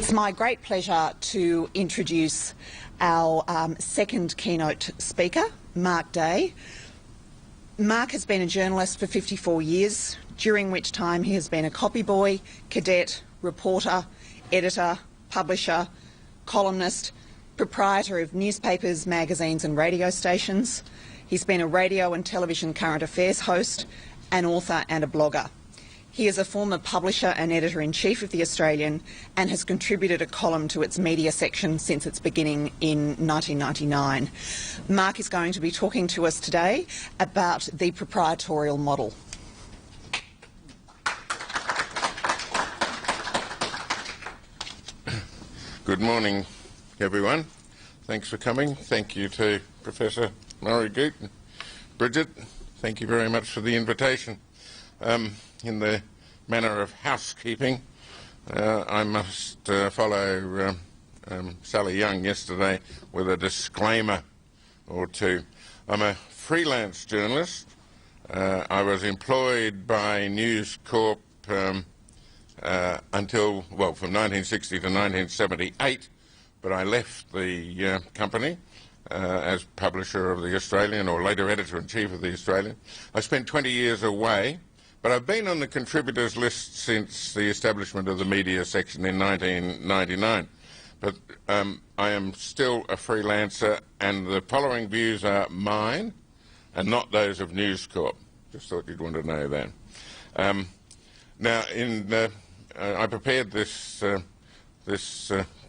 It's my great pleasure to introduce our second keynote speaker, Mark Day. Mark has been a journalist for 54 years, during which time he has been a copy boy, cadet, reporter, editor, publisher, columnist, proprietor of newspapers, magazines and radio stations. He's been a radio and television current affairs host, an author and a blogger. He is a former publisher and editor-in-chief of The Australian and has contributed a column to its media section since its beginning in 1999. Mark is going to be talking to us today about the proprietorial model. Good morning, everyone. Thanks for coming. Thank you to Professor Murray-Goot and Bridget. Thank you very much for the invitation. In the manner of housekeeping, I must follow Sally Young yesterday with a disclaimer or two. I'm a freelance journalist. I was employed by News Corp until, well, from 1960 to 1978, but I left the company as publisher of The Australian, or later editor-in-chief of The Australian. I spent 20 years away, but I've been on the contributors list since the establishment of the media section in 1999. But I am still a freelancer, and the following views are mine and not those of News Corp. Just thought you'd want to know that. Now, I prepared this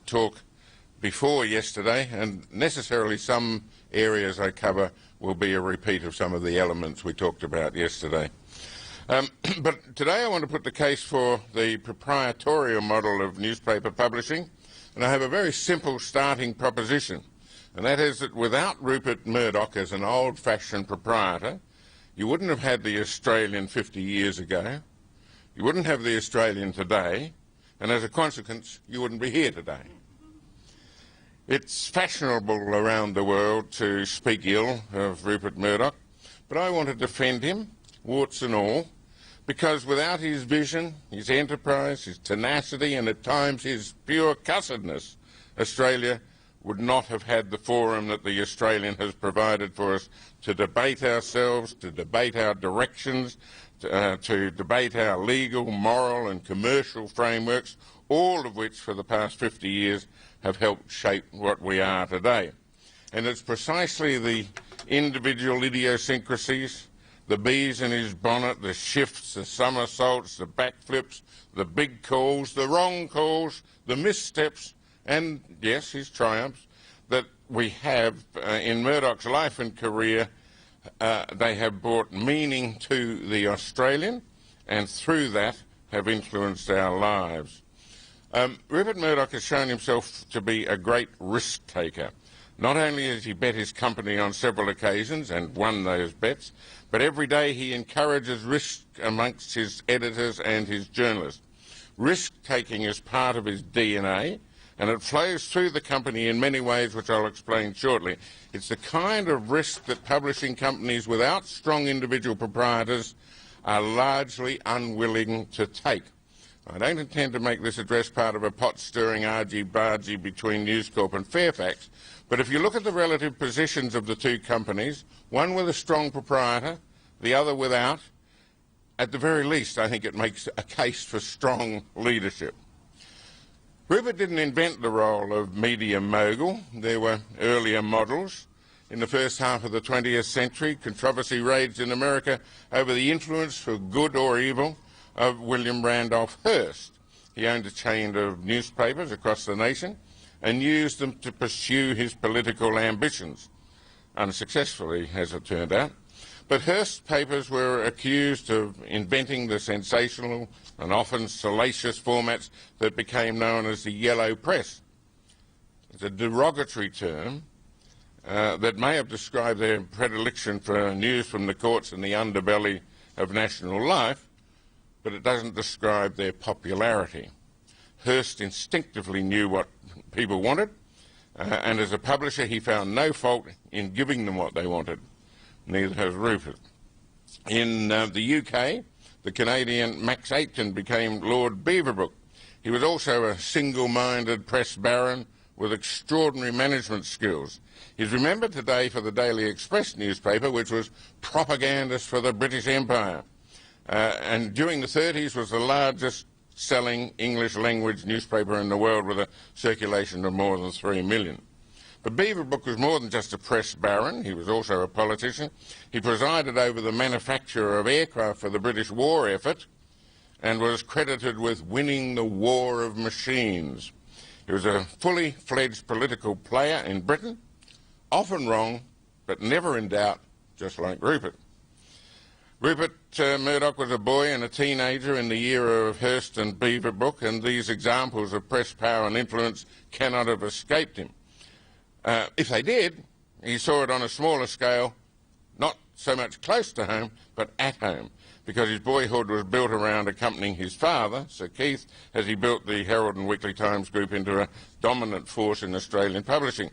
talk before yesterday, and necessarily some areas I cover will be a repeat of some of the elements we talked about yesterday. But today I want to put the case for the proprietorial model of newspaper publishing, and I have a very simple starting proposition, and that is that without Rupert Murdoch as an old-fashioned proprietor, you wouldn't have had the Australian 50 years ago, you wouldn't have the Australian today, and as a consequence, you wouldn't be here today. It's fashionable around the world to speak ill of Rupert Murdoch, but I want to defend him, warts and all, because without his vision, his enterprise, his tenacity, and at times his pure cussedness, Australia would not have had the forum that the Australian has provided for us to debate ourselves, to debate our directions, to debate our legal, moral and commercial frameworks, all of which for the past 50 years have helped shape what we are today. And it's precisely the individual idiosyncrasies, the bees in his bonnet, the shifts, the somersaults, the backflips, the big calls, the wrong calls, the missteps, and, yes, his triumphs, that we have in Murdoch's life and career. They have brought meaning to the Australian, and through that have influenced our lives. Rupert Murdoch has shown himself to be a great risk-taker. Not only has he bet his company on several occasions and won those bets, but every day he encourages risk amongst his editors and his journalists. Risk-taking is part of his DNA, and it flows through the company in many ways, which I'll explain shortly. It's the kind of risk that publishing companies without strong individual proprietors are largely unwilling to take. I don't intend to make this address part of a pot-stirring argy-bargy between News Corp and Fairfax, but if you look at the relative positions of the two companies, one with a strong proprietor, the other without, at the very least I think it makes a case for strong leadership. Rupert didn't invent the role of media mogul. There were earlier models. In the first half of the 20th century, controversy raged in America over the influence, for good or evil, of William Randolph Hearst. He owned a chain of newspapers across the nation and used them to pursue his political ambitions, unsuccessfully, as it turned out. But Hearst's papers were accused of inventing the sensational and often salacious formats that became known as the yellow press. It's a derogatory term that may have described their predilection for news from the courts and the underbelly of national life, but it doesn't describe their popularity. Hearst instinctively knew what people wanted, and as a publisher he found no fault in giving them what they wanted. Neither has Rupert. In the UK, the Canadian Max Aitken became Lord Beaverbrook. He was also a single-minded press baron with extraordinary management skills. He's remembered today for the Daily Express newspaper, which was propagandist for the British Empire, and during the 30s was the largest selling English-language newspaper in the world with a circulation of more than 3 million. But Beaverbrook was more than just a press baron. He was also a politician. He presided over the manufacture of aircraft for the British war effort and was credited with winning the War of Machines. He was a fully fledged political player in Britain, often wrong, but never in doubt, just like Rupert. Rupert Murdoch was a boy and a teenager in the era of Hearst and Beaverbrook, and these examples of press power and influence cannot have escaped him. If they did, he saw it on a smaller scale, not so much close to home, but at home, because his boyhood was built around accompanying his father, Sir Keith, as he built the Herald and Weekly Times group into a dominant force in Australian publishing.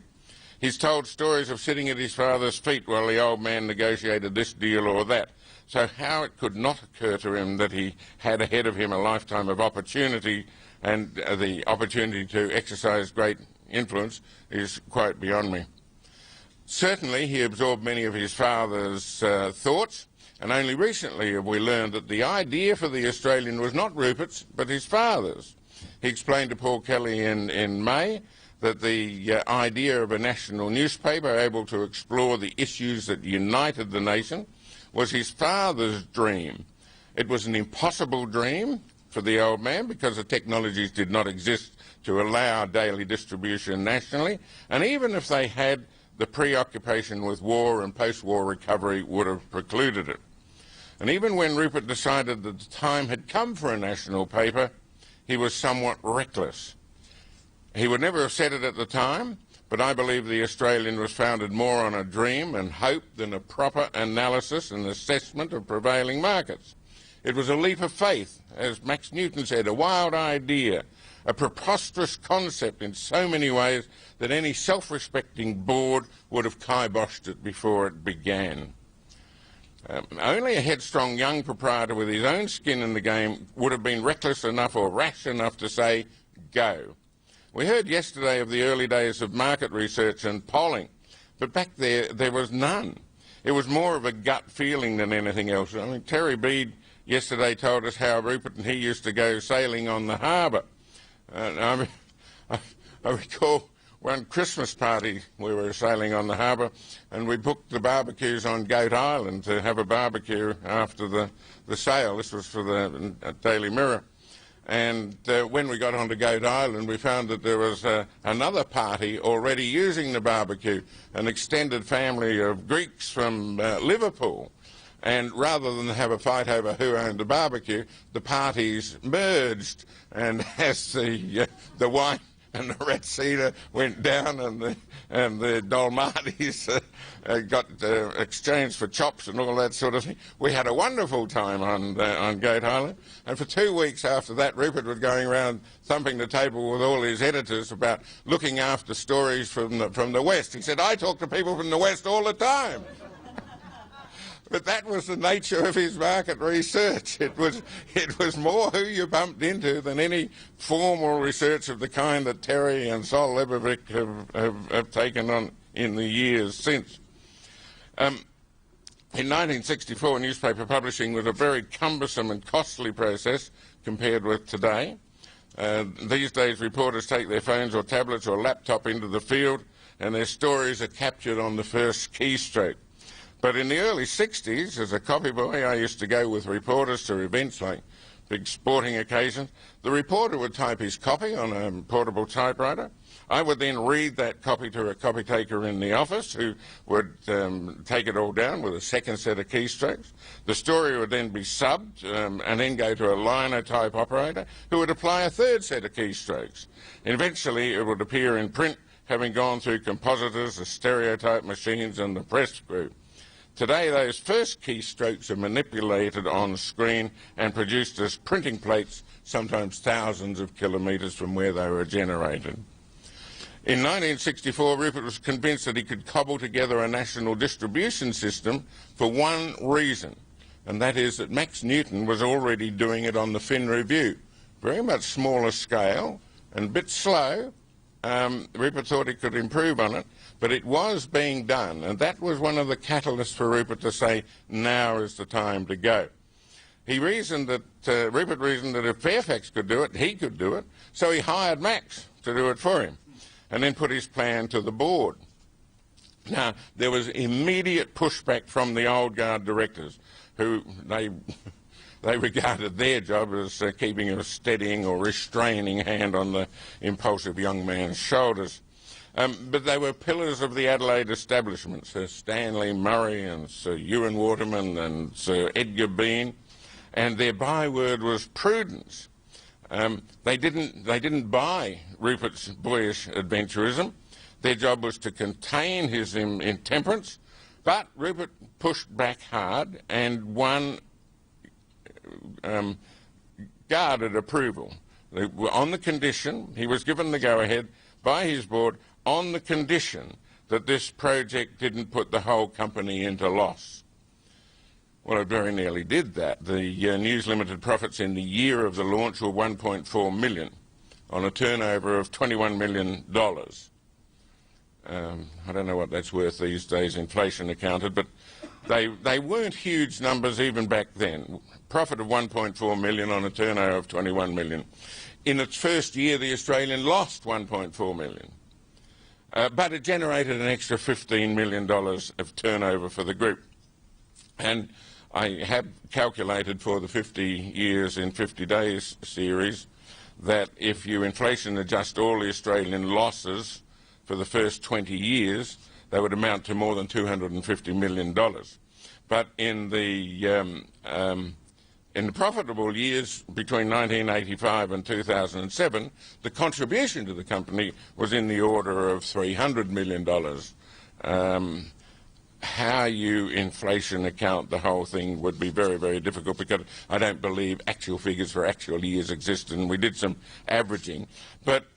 He's told stories of sitting at his father's feet while the old man negotiated this deal or that. So how it could not occur to him that he had ahead of him a lifetime of opportunity and the opportunity to exercise great influence is quite beyond me. Certainly he absorbed many of his father's thoughts, and only recently have we learned that the idea for the Australian was not Rupert's but his father's. He explained to Paul Kelly in May that the idea of a national newspaper able to explore the issues that united the nation was his father's dream. It was an impossible dream for the old man because the technologies did not exist to allow daily distribution nationally, and even if they had, the preoccupation with war and post-war recovery would have precluded it. And even when Rupert decided that the time had come for a national paper, he was somewhat reckless. He would never have said it at the time, but I believe the Australian was founded more on a dream and hope than a proper analysis and assessment of prevailing markets. It was a leap of faith, as Max Newton said, a wild idea, a preposterous concept in so many ways that any self-respecting board would have kiboshed it before it began. Only a headstrong young proprietor with his own skin in the game would have been reckless enough or rash enough to say, go. We heard yesterday of the early days of market research and polling, but back there was none. It was more of a gut feeling than anything else. I mean, Terry Bede yesterday told us how Rupert and he used to go sailing on the harbour. I recall one Christmas party we were sailing on the harbour and we booked the barbecues on Goat Island to have a barbecue after the sail. This was for the Daily Mirror. And when we got onto Goat Island, we found that there was another party already using the barbecue, an extended family of Greeks from Liverpool. And rather than have a fight over who owned the barbecue, the parties merged. And as the wine and the red cedar went down and the dolmades got exchanged for chops and all that sort of thing, we had a wonderful time on Goat Island. And for 2 weeks after that, Rupert was going around thumping the table with all his editors about looking after stories from the West. He said, I talk to people from the West all the time. But that was the nature of his market research. It was more who you bumped into than any formal research of the kind that Terry and Sol Lebevic have taken on in the years since. In 1964, newspaper publishing was a very cumbersome and costly process compared with today. These days, reporters take their phones or tablets or laptop into the field and their stories are captured on the first keystroke. But in the early 60s, as a copy boy, I used to go with reporters to events like big sporting occasions. The reporter would type his copy on a portable typewriter. I would then read that copy to a copy taker in the office who would take it all down with a second set of keystrokes. The story would then be subbed and then go to a linotype operator who would apply a third set of keystrokes. Eventually, it would appear in print, having gone through compositors, the stereotype machines and the press group. Today, those first keystrokes are manipulated on screen and produced as printing plates, sometimes thousands of kilometres from where they were generated. In 1964, Rupert was convinced that he could cobble together a national distribution system for one reason, and that is that Max Newton was already doing it on the Fin Review, very much smaller scale and a bit slow. Rupert thought he could improve on it, but it was being done, and that was one of the catalysts for Rupert to say, now is the time to go. He reasoned that, Rupert reasoned that if Fairfax could do it, he could do it, so he hired Max to do it for him, and then put his plan to the board. Now, there was immediate pushback from the old guard directors, who they regarded their job as keeping a steadying or restraining hand on the impulsive young man's shoulders. But they were pillars of the Adelaide establishment, Sir Stanley Murray and Sir Ewan Waterman and Sir Edgar Bean, and their byword was prudence. They didn't buy Rupert's boyish adventurism. Their job was to contain his intemperance, but Rupert pushed back hard and won guarded approval. On the condition, he was given the go-ahead by his board on the condition that this project didn't put the whole company into loss. Well, it very nearly did that. The News Limited profits in the year of the launch were $1.4 million on a turnover of $21 million. I don't know what that's worth these days, inflation accounted, but they weren't huge numbers even back then. Profit of $1.4 million on a turnover of $21 million. In its first year, the Australian lost $1.4 million. But it generated an extra $15 million of turnover for the group. And I have calculated for the 50 years in 50 days series that if you inflation adjust all the Australian losses for the first 20 years, they would amount to more than $250 million. But in the profitable years between 1985 and 2007, the contribution to the company was in the order of $300 million. How you inflation account the whole thing would be very, very difficult, because I don't believe actual figures for actual years exist, and we did some averaging. But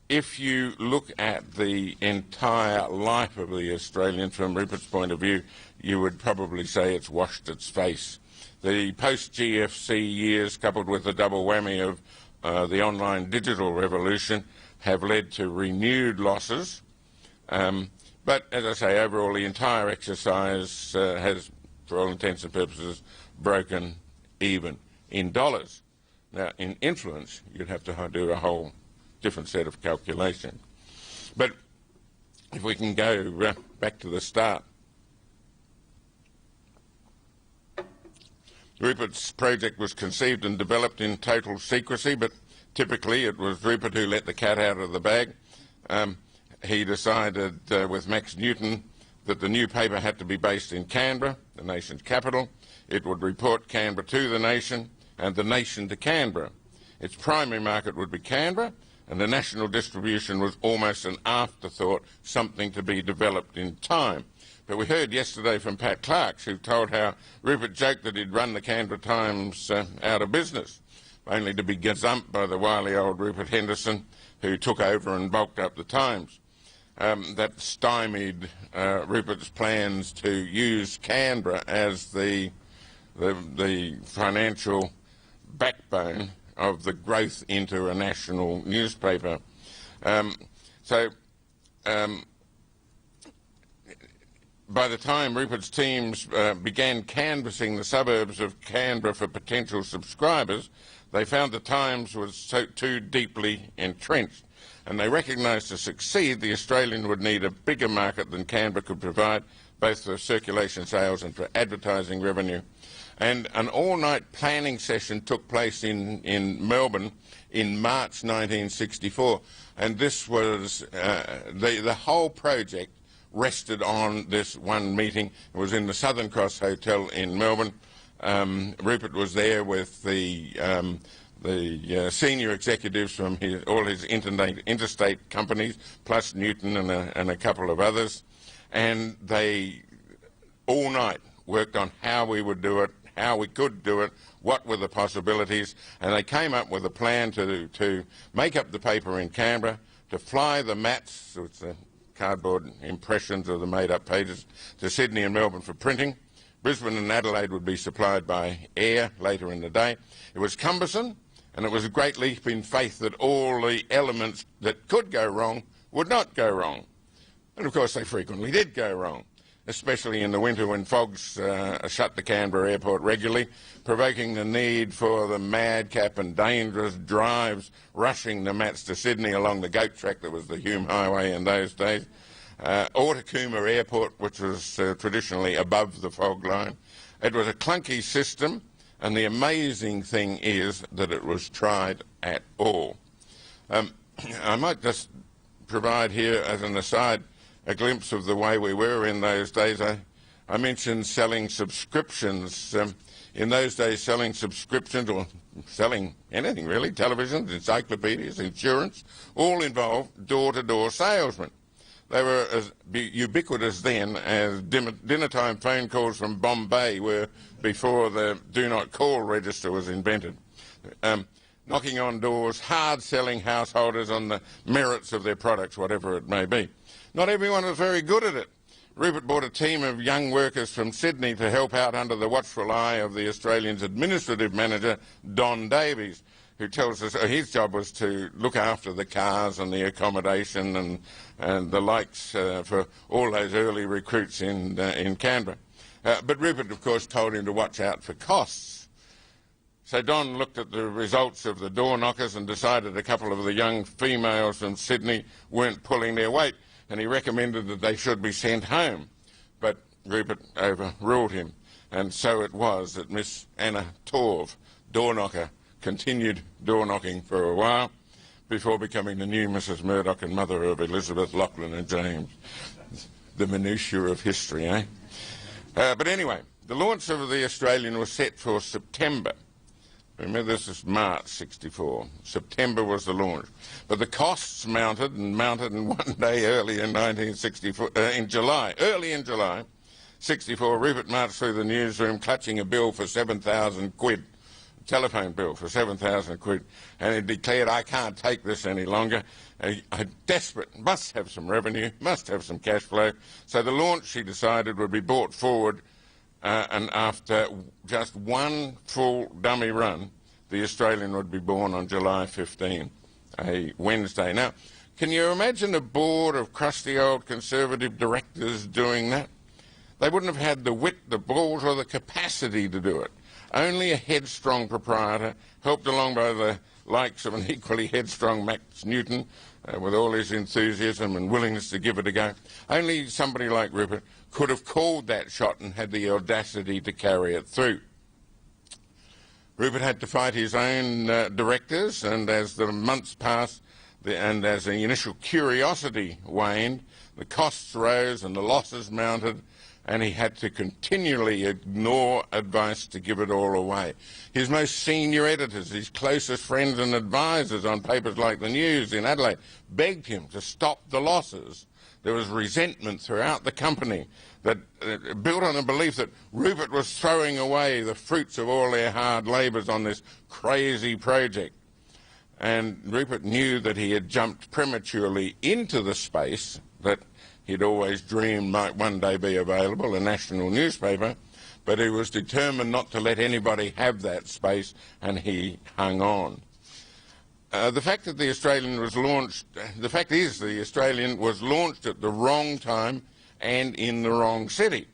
if you look at the entire life of the Australian from Rupert's point of view, you would probably say it's washed its face. The post-GFC years, coupled with the double whammy of the online digital revolution, have led to renewed losses. But, as I say, overall the entire exercise has, for all intents and purposes, broken even in dollars. Now, in influence, you'd have to do a whole different set of calculation. But if we can go back to the start. Rupert's project was conceived and developed in total secrecy, but typically it was Rupert who let the cat out of the bag. He decided with Max Newton that the new paper had to be based in Canberra, the nation's capital. It would report Canberra to the nation and the nation to Canberra. Its primary market would be Canberra, and the national distribution was almost an afterthought, something to be developed in time. But we heard yesterday from Pat Clarks, who told how Rupert joked that he'd run the Canberra Times out of business, only to be gazumped by the wily old Rupert Henderson, who took over and bulked up the Times. That stymied Rupert's plans to use Canberra as the financial backbone of the growth into a national newspaper. By the time Rupert's teams began canvassing the suburbs of Canberra for potential subscribers, they found the Times was too deeply entrenched, and they recognised to succeed the Australian would need a bigger market than Canberra could provide, both for circulation sales and for advertising revenue. And an all-night planning session took place in Melbourne in March 1964, and this was the whole project rested on this one meeting. It was in the Southern Cross Hotel in Melbourne. Rupert was there with the senior executives from all his interstate companies, plus Newton and a couple of others, and they all night worked on how we would do it, how we could do it, what were the possibilities, and they came up with a plan to make up the paper in Canberra, to fly the mats, so it's the cardboard impressions of the made-up pages, to Sydney and Melbourne for printing. Brisbane and Adelaide would be supplied by air later in the day. It was cumbersome, and it was a great leap in faith that all the elements that could go wrong would not go wrong. And of course they frequently did go wrong, especially in the winter when fogs shut the Canberra airport regularly, provoking the need for the madcap and dangerous drives rushing the mats to Sydney along the goat track that was the Hume Highway in those days, or Cooma Airport, which was traditionally above the fog line. It was a clunky system, and the amazing thing is that it was tried at all. I might just provide here, as an aside, a glimpse of the way we were in those days. I mentioned selling subscriptions. In those days, selling subscriptions, or selling anything really, televisions, encyclopedias, insurance, all involved door-to-door salesmen. They were as ubiquitous then as dinner-time phone calls from Bombay were before the do-not-call register was invented. Knocking on doors, hard-selling householders on the merits of their products, whatever it may be. Not everyone was very good at it. Rupert brought a team of young workers from Sydney to help out under the watchful eye of the Australian's administrative manager, Don Davies, who tells us his job was to look after the cars and the accommodation and the likes for all those early recruits in Canberra. But Rupert, of course, told him to watch out for costs. So Don looked at the results of the door knockers and decided a couple of the young females from Sydney weren't pulling their weight, and he recommended that they should be sent home. But Rupert overruled him, and so it was that Miss Anna Torv, door knocker, continued door knocking for a while before becoming the new Mrs. Murdoch and mother of Elizabeth, Lachlan and James. The minutiae of history, eh? But anyway, the launch of the Australian was set for September. Remember, this is March 64. September was the launch. But the costs mounted, and one day early in 1964, early in July 64, Rupert marched through the newsroom clutching a bill for 7,000 quid, a telephone bill for 7,000 quid, and he declared, "I can't take this any longer. I'm desperate, must have some revenue, must have some cash flow." So the launch, he decided, would be brought forward, and after just one full dummy run, the Australian would be born on July 15, a Wednesday. Now, can you imagine a board of crusty old Conservative directors doing that? They wouldn't have had the wit, the balls, or the capacity to do it. Only a headstrong proprietor, helped along by the likes of an equally headstrong Max Newton, with all his enthusiasm and willingness to give it a go. Only somebody like Rupert could have called that shot and had the audacity to carry it through. Rupert had to fight his own directors, and as the months passed and as the initial curiosity waned, the costs rose and the losses mounted, and he had to continually ignore advice to give it all away. His most senior editors, his closest friends and advisors on papers like The News in Adelaide, begged him to stop the losses. There was resentment throughout the company that built on the belief that Rupert was throwing away the fruits of all their hard labours on this crazy project. And Rupert knew that he had jumped prematurely into the space that he'd always dreamed might one day be available, a national newspaper, but he was determined not to let anybody have that space, and he hung on. The fact is the Australian was launched at the wrong time and in the wrong city.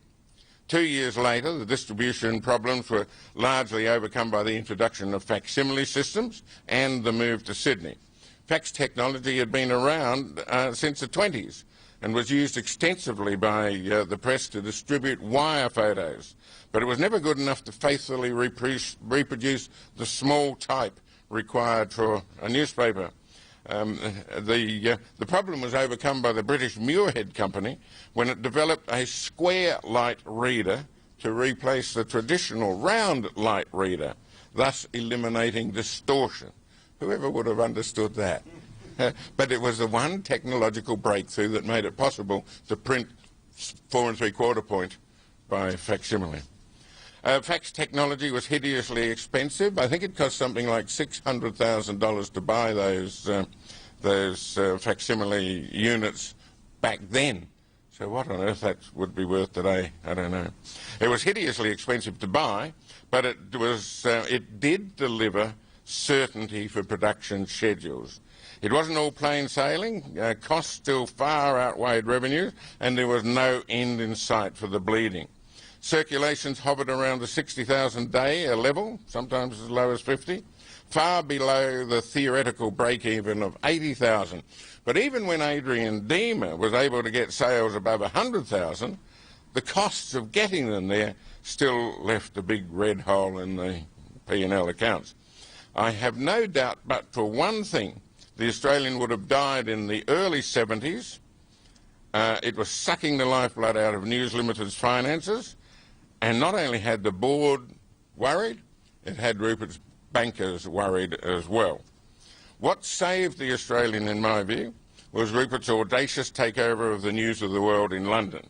2 years later, the distribution problems were largely overcome by the introduction of facsimile systems and the move to Sydney. Fax technology had been around since the 20s and was used extensively by the press to distribute wire photos, but it was never good enough to faithfully reproduce the small type required for a newspaper. The problem was overcome by the British Muirhead Company when it developed a square light reader to replace the traditional round light reader, thus eliminating distortion. Whoever would have understood that? But it was the one technological breakthrough that made it possible to print 4 3/4 point by facsimile. Fax technology was hideously expensive. I think it cost something like $600,000 to buy those facsimile units back then. So what on earth that would be worth today, I don't know. It was hideously expensive to buy, but it did deliver certainty for production schedules. It wasn't all plain sailing. Costs still far outweighed revenues, and there was no end in sight for the bleeding. Circulations hovered around the 60,000 day level, sometimes as low as 50, far below the theoretical break-even of 80,000. But even when Adrian Deemer was able to get sales above 100,000, the costs of getting them there still left a big red hole in the P&L accounts. I have no doubt but for one thing, the Australian would have died in the early 70s. It was sucking the lifeblood out of News Limited's finances, and not only had the board worried, it had Rupert's bankers worried as well. What saved the Australian, in my view, was Rupert's audacious takeover of the News of the World in London.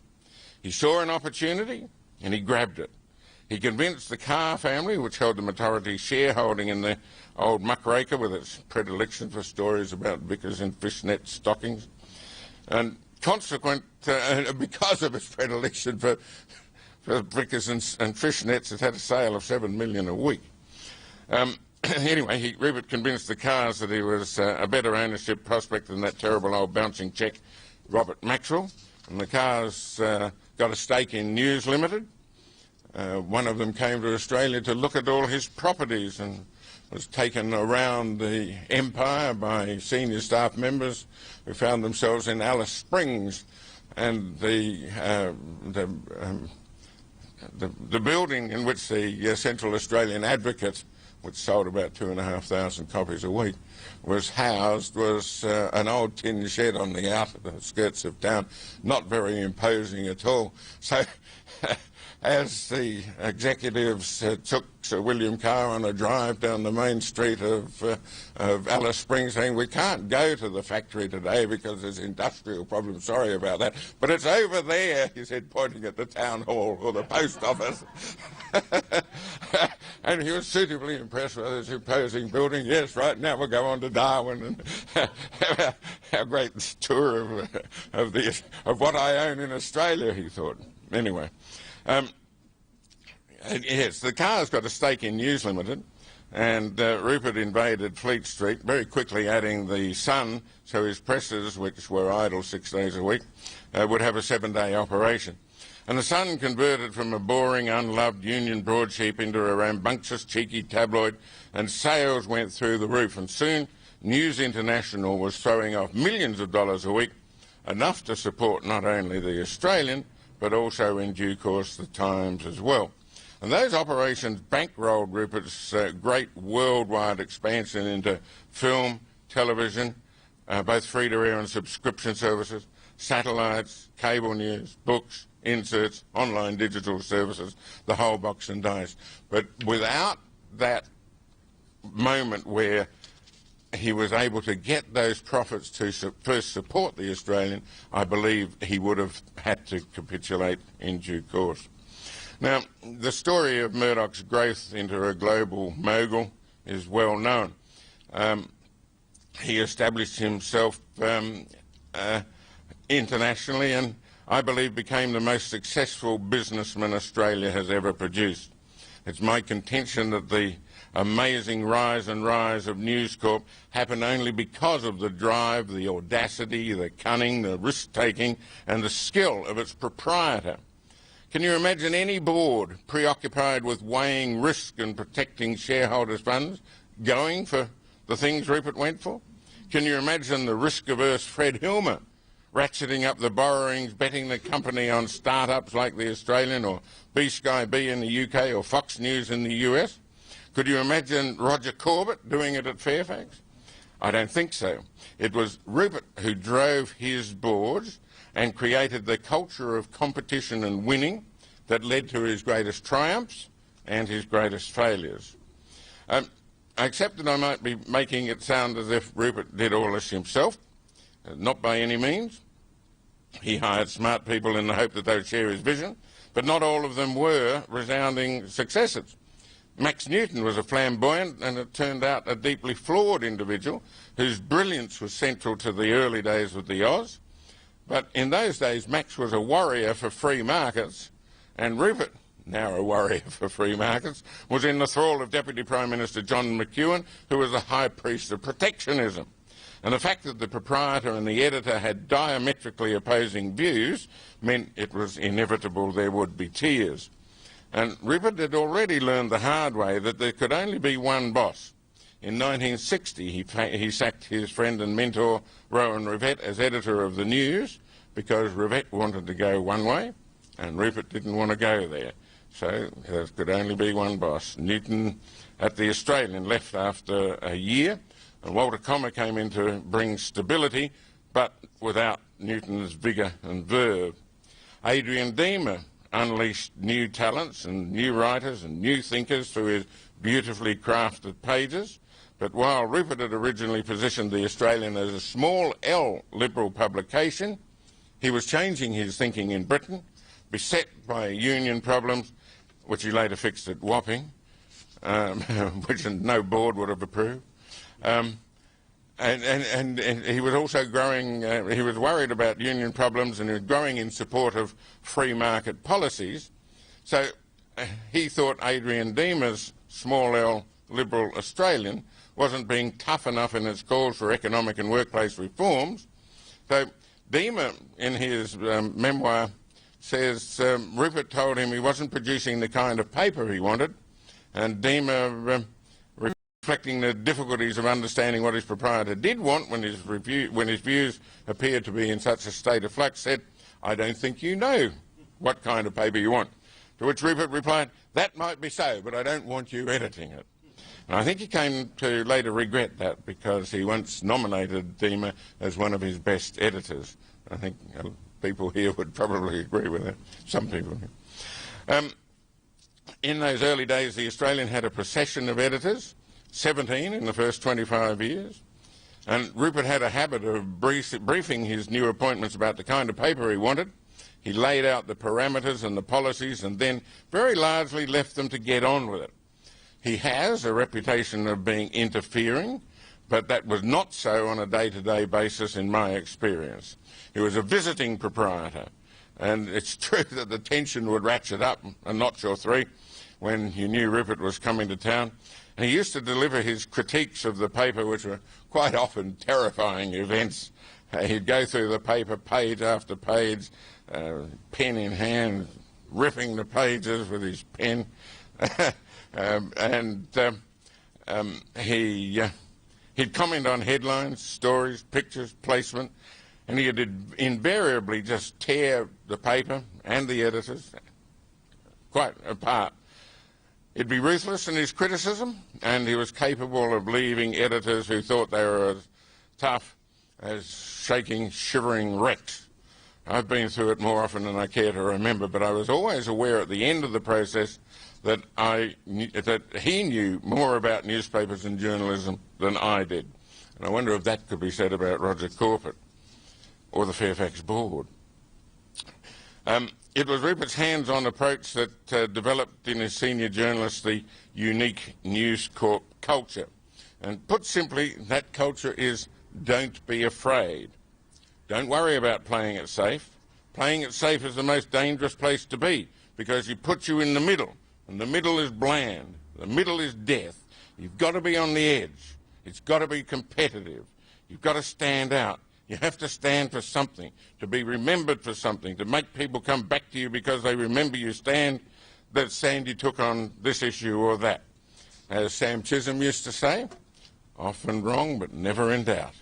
He saw an opportunity and he grabbed it. He convinced the Carr family, which held the majority shareholding in the old muckraker with its predilection for stories about Vickers in fishnet stockings, and because of its predilection for Vickers and fishnets, it had a sale of $7 million a week. Anyway, Rupert convinced the Carrs that he was a better ownership prospect than that terrible old bouncing cheque, Robert Maxwell, and the Carrs got a stake in News Limited. One of them came to Australia to look at all his properties and was taken around the empire by senior staff members who found themselves in Alice Springs, and the building in which the Central Australian Advocate, which sold about 2,500 copies a week, was housed, was an old tin shed on the outskirts of town, not very imposing at all. So as the executives took Sir William Carr on a drive down the main street of Alice Springs saying, "We can't go to the factory today because there's industrial problems, sorry about that, but it's over there," he said, pointing at the town hall or the post office. And he was suitably impressed with this imposing building. "Yes, right now we'll go on to Darwin and have our great tour of what I own in Australia," he thought. Anyway. Yes, the Carrs got a stake in News Limited, and Rupert invaded Fleet Street, very quickly adding the Sun, so his presses, which were idle 6 days a week, would have a 7-day operation. And the Sun converted from a boring, unloved union broadsheet into a rambunctious, cheeky tabloid, and sales went through the roof, and soon News International was throwing off millions of dollars a week, enough to support not only the Australian, but also in due course the Times as well. And those operations bankrolled Rupert's great worldwide expansion into film, television, both free-to-air and subscription services, satellites, cable news, books, inserts, online digital services, the whole box and dice. But without that moment where he was able to get those profits to first support the Australian, I believe he would have had to capitulate in due course. Now, the story of Murdoch's growth into a global mogul is well known. He established himself internationally and, I believe, became the most successful businessman Australia has ever produced. It's my contention that the amazing rise of News Corp happened only because of the drive, the audacity, the cunning, the risk-taking and the skill of its proprietor. Can you imagine any board preoccupied with weighing risk and protecting shareholders' funds going for the things Rupert went for? Can you imagine the risk-averse Fred Hilmer ratcheting up the borrowings, betting the company on start-ups like the Australian or B-Sky B in the UK or Fox News in the US? Could you imagine Roger Corbett doing it at Fairfax? I don't think so. It was Rupert who drove his boards and created the culture of competition and winning that led to his greatest triumphs and his greatest failures. I accept that I might be making it sound as if Rupert did all this himself. Not by any means. He hired smart people in the hope that they would share his vision, but not all of them were resounding successes. Max Newton was a flamboyant and, it turned out, a deeply flawed individual whose brilliance was central to the early days of the Oz. But in those days, Max was a warrior for free markets, and Rupert now a warrior for free markets, was in the thrall of Deputy Prime Minister John McEwen, who was the high priest of protectionism. And the fact that the proprietor and the editor had diametrically opposing views meant it was inevitable there would be tears. And Rupert had already learned the hard way that there could only be one boss. In 1960, he sacked his friend and mentor Rowan Rivett as editor of the News because Rivett wanted to go one way and Rupert didn't want to go there. So there could only be one boss. Newton at the Australian left after a year, and Walter Commer came in to bring stability, but without Newton's vigour and verve. Adrian Deemer unleashed new talents and new writers and new thinkers through his beautifully crafted pages. But while Rupert had originally positioned the Australian as a small L liberal publication, he was changing his thinking in Britain, beset by union problems, which he later fixed at Wapping, which no board would have approved. And he was also growing, he was worried about union problems, and he was growing in support of free market policies. So he thought Adrian Deemer's small L liberal Australian wasn't being tough enough in its calls for economic and workplace reforms. So Deemer, in his memoir, says Rupert told him he wasn't producing the kind of paper he wanted, and Deemer, reflecting the difficulties of understanding what his proprietor did want when his views appeared to be in such a state of flux, said, "I don't think you know what kind of paper you want." To which Rupert replied, "That might be so, but I don't want you editing it." And I think he came to later regret that, because he once nominated Deemer as one of his best editors. I think people here would probably agree with that, some people here. In those early days, the Australian had a procession of editors, 17 in the first 25 years, and Rupert had a habit of briefing his new appointments about the kind of paper he wanted. He laid out the parameters and the policies and then very largely left them to get on with it. He has a reputation of being interfering, but that was not so on a day-to-day basis in my experience. He was a visiting proprietor, and it's true that the tension would ratchet up a notch or three when you knew Rupert was coming to town. And he used to deliver his critiques of the paper, which were quite often terrifying events. He'd go through the paper page after page, pen in hand, ripping the pages with his pen. He'd comment on headlines, stories, pictures, placement, and he'd invariably just tear the paper and the editors quite apart. He'd be ruthless in his criticism, and he was capable of leaving editors who thought they were as tough as shaking, shivering wrecks. I've been through it more often than I care to remember, but I was always aware at the end of the process that he knew more about newspapers and journalism than I did. And I wonder if that could be said about Roger Corpet or the Fairfax board. It was Rupert's hands-on approach that developed in his senior journalist the unique News Corp culture. And put simply, that culture is don't be afraid. Don't worry about playing it safe. Playing it safe is the most dangerous place to be, because it puts you in the middle, and the middle is bland. The middle is death. You've got to be on the edge. It's got to be competitive. You've got to stand out. You have to stand for something, to be remembered for something, to make people come back to you because they remember that stand you took on this issue or that. As Sam Chisholm used to say, often wrong but never in doubt.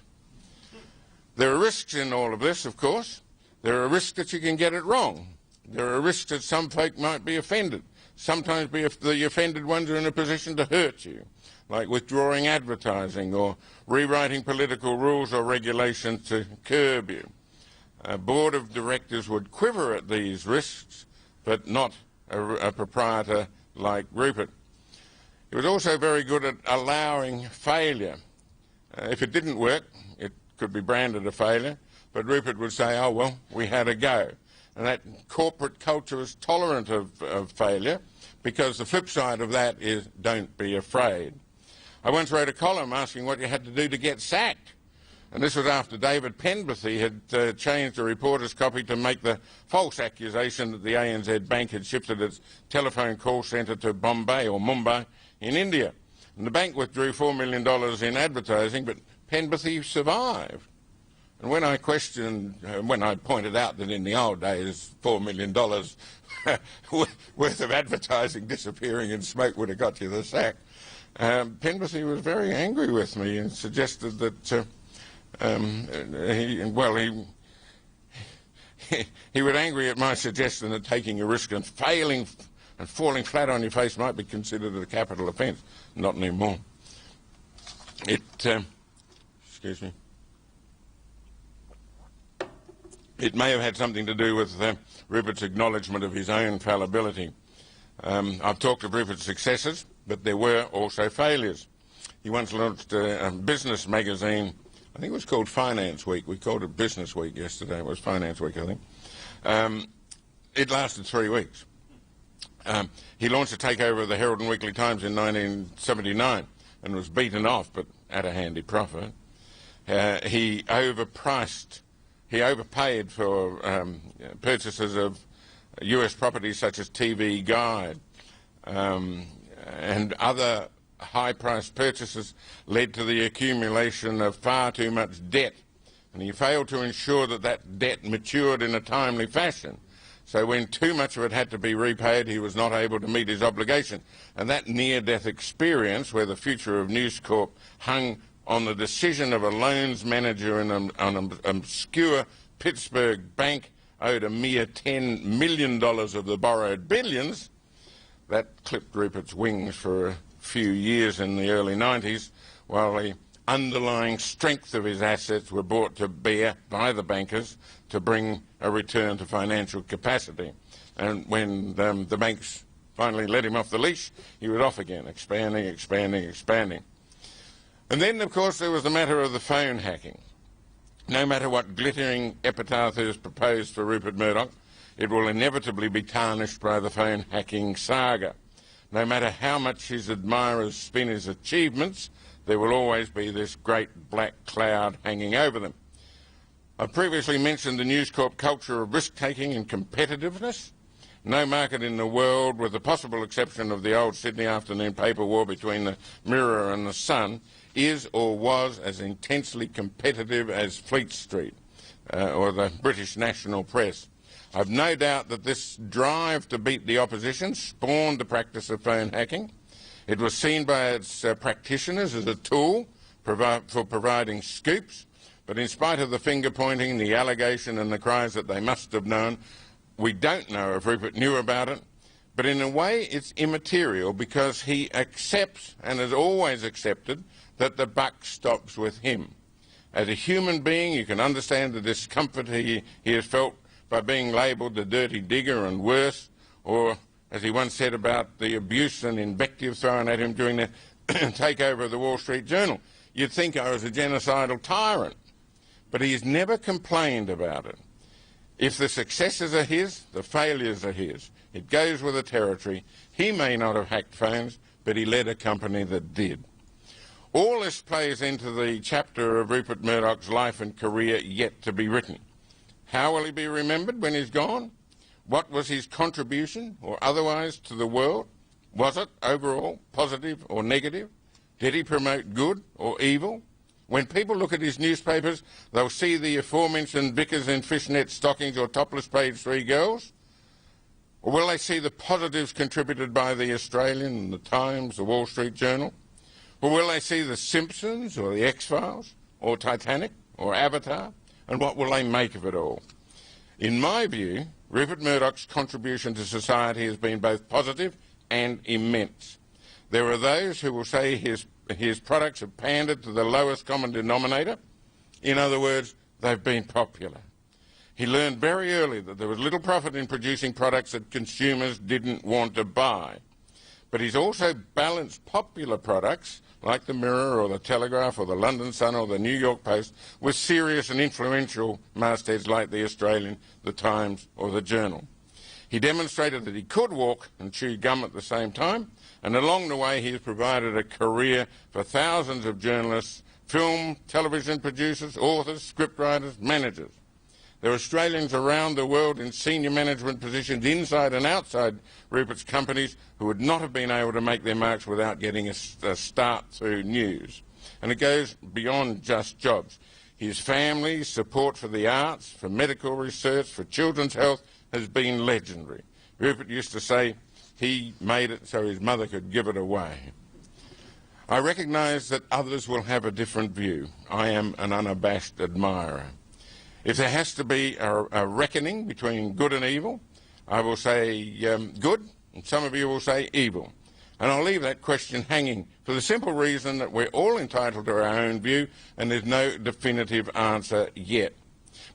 There are risks in all of this, of course. There are risks that you can get it wrong. There are risks that some folk might be offended. Sometimes the offended ones are in a position to hurt you, like withdrawing advertising or rewriting political rules or regulations to curb you. A board of directors would quiver at these risks, but not a proprietor like Rupert. He was also very good at allowing failure. If it didn't work, it could be branded a failure, but Rupert would say, "Oh, well, we had a go." And that corporate culture is tolerant of failure, because the flip side of that is don't be afraid. I once wrote a column asking what you had to do to get sacked. And this was after David Penberthy had changed a reporter's copy to make the false accusation that the ANZ Bank had shifted its telephone call centre to Bombay or Mumbai in India. And the bank withdrew $4 million in advertising, but Penberthy survived. And when I questioned, when I pointed out that in the old days $4 million worth of advertising disappearing in smoke would have got you the sack, Penberthy was very angry with me and suggested that he was angry at my suggestion that taking a risk and failing and falling flat on your face might be considered a capital offence. Not anymore. Excuse me. It may have had something to do with Rupert's acknowledgement of his own fallibility. I've talked of Rupert's successes, but there were also failures. He once launched a business magazine. I think it was called Finance Week. We called it Business Week yesterday. It was Finance Week, I think. It lasted 3 weeks. He launched a takeover of the Herald and Weekly Times in 1979 and was beaten off, but at a handy profit. He overpaid for purchases of US properties such as TV Guide, and other high-priced purchases led to the accumulation of far too much debt, and he failed to ensure that that debt matured in a timely fashion. So when too much of it had to be repaid, he was not able to meet his obligation. And that near-death experience, where the future of News Corp hung on the decision of a loans manager in an obscure Pittsburgh bank owed a mere $10 million of the borrowed billions, that clipped Rupert's wings for a few years in the early 90s, while the underlying strength of his assets were brought to bear by the bankers to bring a return to financial capacity. And when the banks finally let him off the leash, he was off again, expanding, expanding, expanding. And then, of course, there was the matter of the phone hacking. No matter what glittering epitaph is proposed for Rupert Murdoch, it will inevitably be tarnished by the phone hacking saga. No matter how much his admirers spin his achievements, there will always be this great black cloud hanging over them. I've previously mentioned the News Corp culture of risk-taking and competitiveness. No market in the world, with the possible exception of the old Sydney afternoon paper war between the Mirror and the Sun, is or was as intensely competitive as Fleet Street or the British National Press. I've no doubt that this drive to beat the opposition spawned the practice of phone hacking. It was seen by its practitioners as a tool for providing scoops, but in spite of the finger-pointing, the allegation and the cries that they must have known, we don't know if Rupert knew about it. But in a way it's immaterial, because he accepts, and has always accepted, that the buck stops with him. As a human being, you can understand the discomfort he has felt by being labelled the dirty digger and worse, or, as he once said about the abuse and invective thrown at him during the takeover of the Wall Street Journal, you'd think I was a genocidal tyrant. But he's never complained about it. If the successes are his, the failures are his. It goes with the territory. He may not have hacked phones, but he led a company that did. All this plays into the chapter of Rupert Murdoch's life and career yet to be written. How will he be remembered when he's gone? What was his contribution, or otherwise, to the world? Was it, overall, positive or negative? Did he promote good or evil? When people look at his newspapers, they'll see the aforementioned Vickers in fishnet stockings or topless page 3 girls? Or will they see the positives contributed by the Australian, the Times, the Wall Street Journal? Or will they see the Simpsons or the X-Files or Titanic or Avatar? And what will they make of it all? In my view, Rupert Murdoch's contribution to society has been both positive and immense. There are those who will say his products have pandered to the lowest common denominator. In other words, they've been popular. He learned very early that there was little profit in producing products that consumers didn't want to buy. But he's also balanced popular products like the Mirror or the Telegraph or the London Sun or the New York Post with serious and influential mastheads like the Australian, the Times or the Journal. He demonstrated that he could walk and chew gum at the same time, and along the way he has provided a career for thousands of journalists film, television producers, authors, scriptwriters, managers. There are Australians around the world in senior management positions inside and outside Rupert's companies who would not have been able to make their marks without getting a start through news. And it goes beyond just jobs. His family's support for the arts, for medical research, for children's health has been legendary. Rupert used to say he made it so his mother could give it away. I recognise that others will have a different view. I am an unabashed admirer. If there has to be a reckoning between good and evil, I will say good, and some of you will say evil. And I'll leave that question hanging for the simple reason that we're all entitled to our own view and there's no definitive answer yet.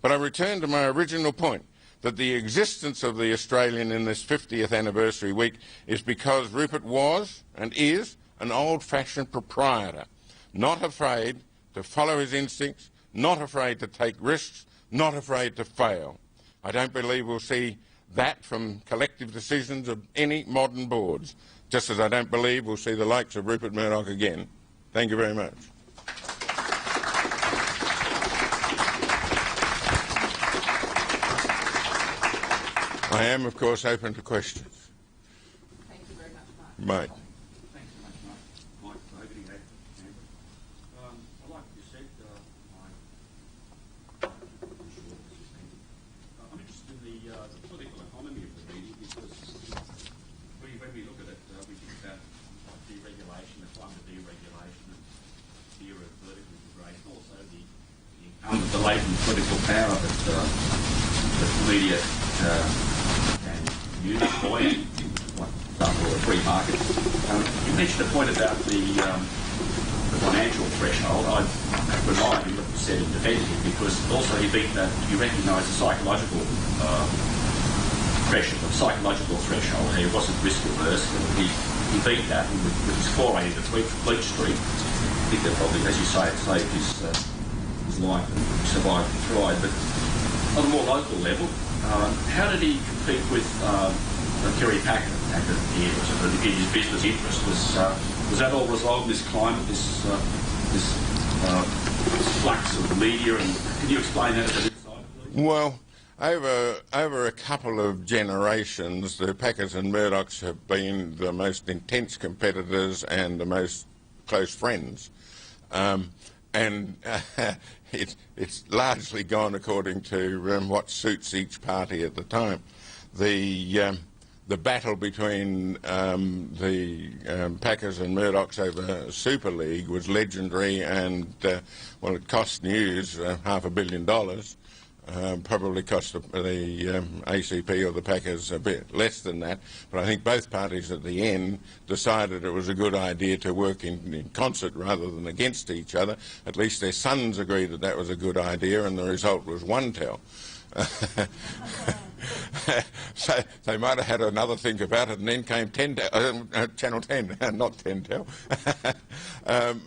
But I return to my original point, that the existence of the Australian in this 50th anniversary week is because Rupert was and is an old-fashioned proprietor, not afraid to follow his instincts, not afraid to take risks, not afraid to fail. I don't believe we'll see that from collective decisions of any modern boards, just as I don't believe we'll see the likes of Rupert Murdoch again. Thank you very much. I am, of course, open to questions. Thank you very much, Mark. Mate. The latent political power that media and news employ, for example, a free market. You mentioned a point about the financial threshold. I'd remind you what you said in defending it, because also you recognise the psychological pressure, the psychological threshold. He wasn't risk averse, and he beat that with his foray into Fleet Street. I think that probably, as you say, it saved his life and survived and thrived. But on a more local level, how did he compete with Kerry Packer here? Was it in his business interest? Was that all resolved in this climate, this flux of media? And can you explain that a bit inside, please? Well, over a couple of generations, the Packers and Murdochs have been the most intense competitors and the most close friends. It's largely gone according to what suits each party at the time. The battle between the Packers and Murdochs over Super League was legendary, and well, it cost News $500 million. Probably cost the ACP or the Packers a bit less than that, but I think both parties at the end decided it was a good idea to work in concert rather than against each other. At least their sons agreed that that was a good idea, and the result was OneTel. So they might have had another think about it, and then came Channel 10, not Tentel.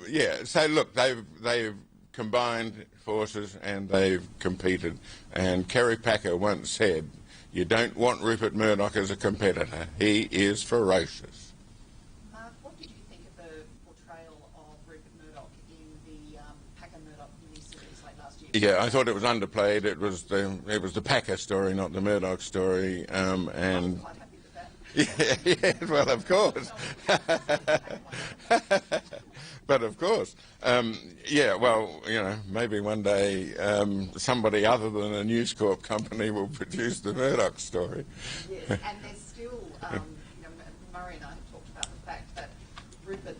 Yeah, so look, they've combined forces and they've competed. And Kerry Packer once said, "You don't want Rupert Murdoch as a competitor. He is ferocious." Mark, what did you think of the portrayal of Rupert Murdoch in the Packer-Murdoch miniseries late last year? Yeah, I thought it was underplayed. It was the Packer story, not the Murdoch story. And I'm quite happy with that. yeah, well, of course. But of course, yeah, well, you know, maybe one day somebody other than a News Corp company will produce the Murdoch story. Yes, and there's still, you know, Murray and I have talked about the fact that Rupert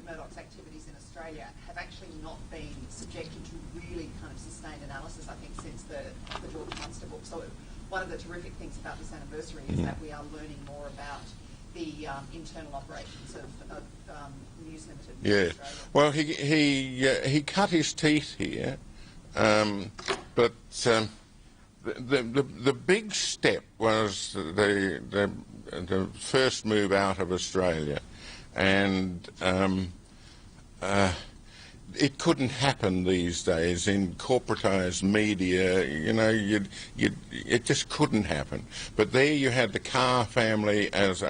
Murdoch's activities in Australia have actually not been subjected to really kind of sustained analysis, I think, since the George Munster book. So one of the terrific things about this anniversary is that we are learning more about the internal operations of News Limited. Yeah, well, he cut his teeth here, but the big step was the first move out of Australia, and it couldn't happen these days in corporatised media. You know, it just couldn't happen. But there you had the Carr family as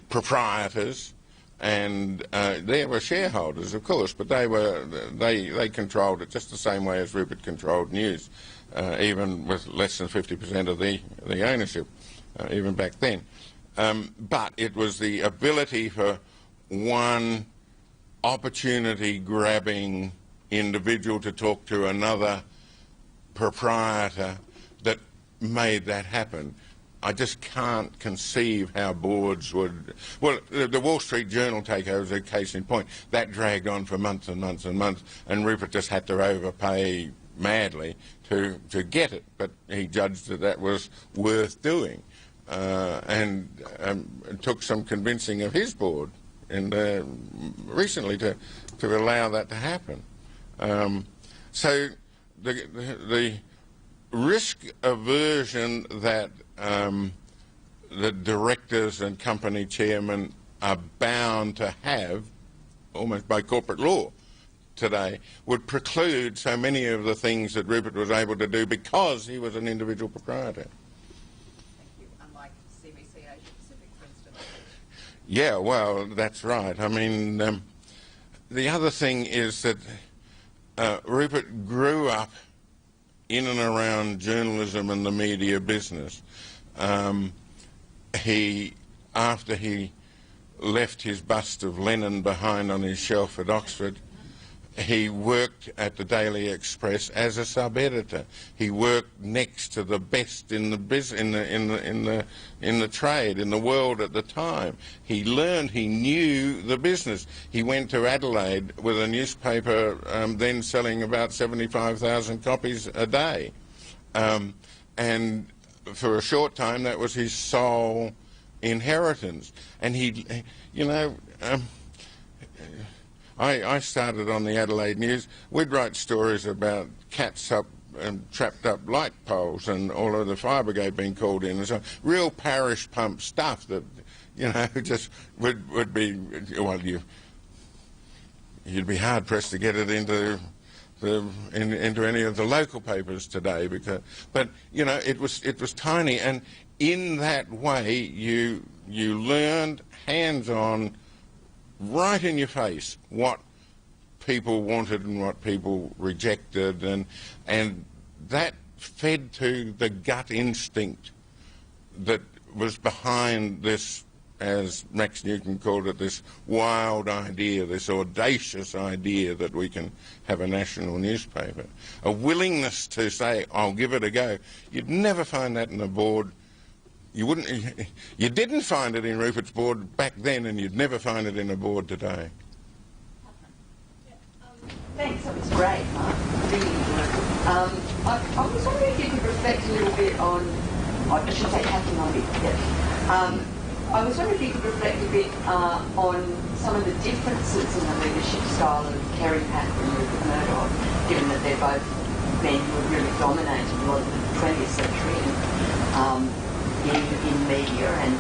proprietors, and they were shareholders, of course, but they controlled it just the same way as Rupert controlled news, even with less than 50% of the ownership, even back then. But it was the ability for one opportunity-grabbing individual to talk to another proprietor that made that happen. I just can't conceive how boards would... Well, the Wall Street Journal takeover is a case in point. That dragged on for months and months and months, and Rupert just had to overpay madly to get it, but he judged that that was worth doing, and it took some convincing of his board and recently to allow that to happen. So the risk aversion that the directors and company chairmen are bound to have, almost by corporate law today, would preclude so many of the things that Rupert was able to do because he was an individual proprietor. Thank you. Unlike CBC Asia Pacific, for instance. Yeah, well, that's right. I mean, the other thing is that Rupert grew up in and around journalism and the media business. After he left his bust of Lenin behind on his shelf at Oxford, he worked at the Daily Express as a sub-editor. He worked next to the best in the trade, in the world at the time. He learned, he knew the business. He went to Adelaide with a newspaper then selling about 75,000 copies a day. And for a short time, that was his sole inheritance. And he, you know, I started on the Adelaide News. We'd write stories about cats up and trapped up light poles and all of the fire brigade being called in and so on. Real parish pump stuff that, you know, just would be, well, you'd be hard pressed to get it into any of the local papers today, because, but you know, it was tiny, and in that way you learned hands-on, right in your face, what people wanted and what people rejected, and that fed to the gut instinct that was behind this, as Max Newton called it, this wild idea, this audacious idea that we can have a national newspaper. A willingness to say, I'll give it a go. You'd never find that in a board. You didn't find it in Rupert's board back then, and you'd never find it in a board today. Thanks, that was great, Mark. Really good. I was wondering if you could reflect a little bit on, I should say Catherine on it, yeah. I was wondering if you could reflect a bit on some of the differences in the leadership style of Kerry Packer and Rupert Murdoch, given that they're both men who have really dominated a lot of the 20th century in media, and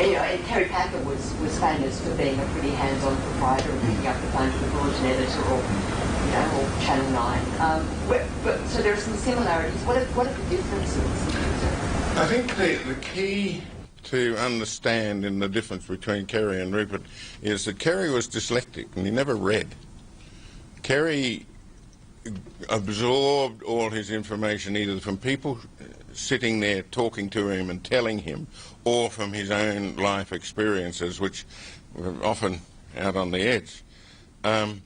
you know, and Kerry Packer was famous for being a pretty hands-on proprietor and picking up the phone to the bulletin editor or, you know, or Channel 9. So there are some similarities. What are the differences? I think the key to understand in the difference between Kerry and Rupert is that Kerry was dyslexic and he never read. Kerry absorbed all his information either from people sitting there talking to him and telling him, or from his own life experiences, which were often out on the edge, and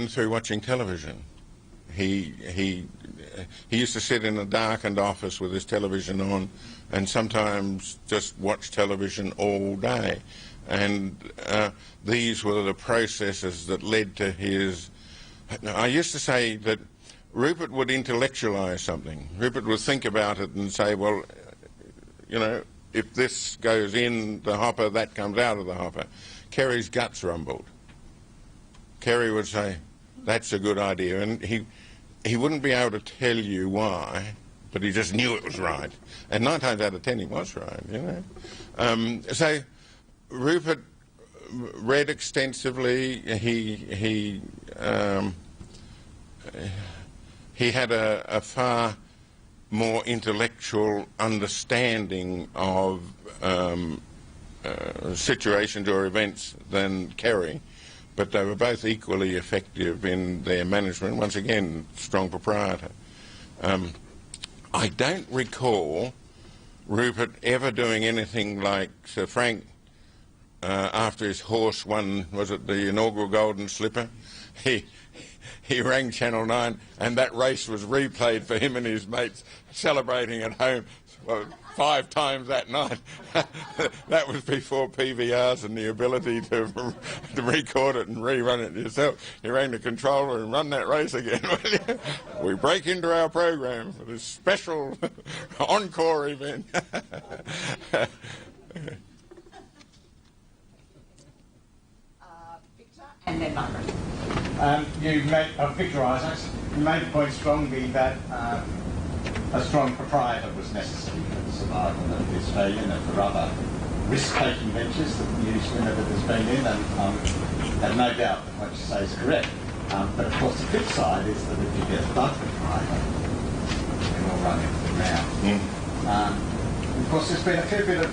through watching television. He used to sit in a darkened office with his television on and sometimes just watch television all day. And these were the processes that led to his... I used to say that Rupert would intellectualise something. Rupert would think about it and say, well, you know, if this goes in the hopper, that comes out of the hopper. Kerry's guts rumbled. Kerry would say, that's a good idea. And he wouldn't be able to tell you why, but he just knew it was right. And 9 times out of 10 he was right, you know. So Rupert read extensively. He had a far more intellectual understanding of situations or events than Kerry, but they were both equally effective in their management. Once again, strong proprietor. I don't recall Rupert ever doing anything like Sir Frank, after his horse won, was it the inaugural Golden Slipper? He rang Channel 9 and that race was replayed for him and his mates celebrating at home 5 times that night. That was before PVRs and the ability to record it and rerun it yourself. He rang the controller and run that race again. We break into our program for this special encore event. And then Margaret. Victor Isaacs, you made the point strongly that a strong proprietor was necessary for the survival of the Australian and for other risk-taking ventures that News Limited has been in, and have no doubt that what you say is correct. But of course the flip side is that if you get a bad proprietor, then we'll run into the ground. Of course there's been a fair bit of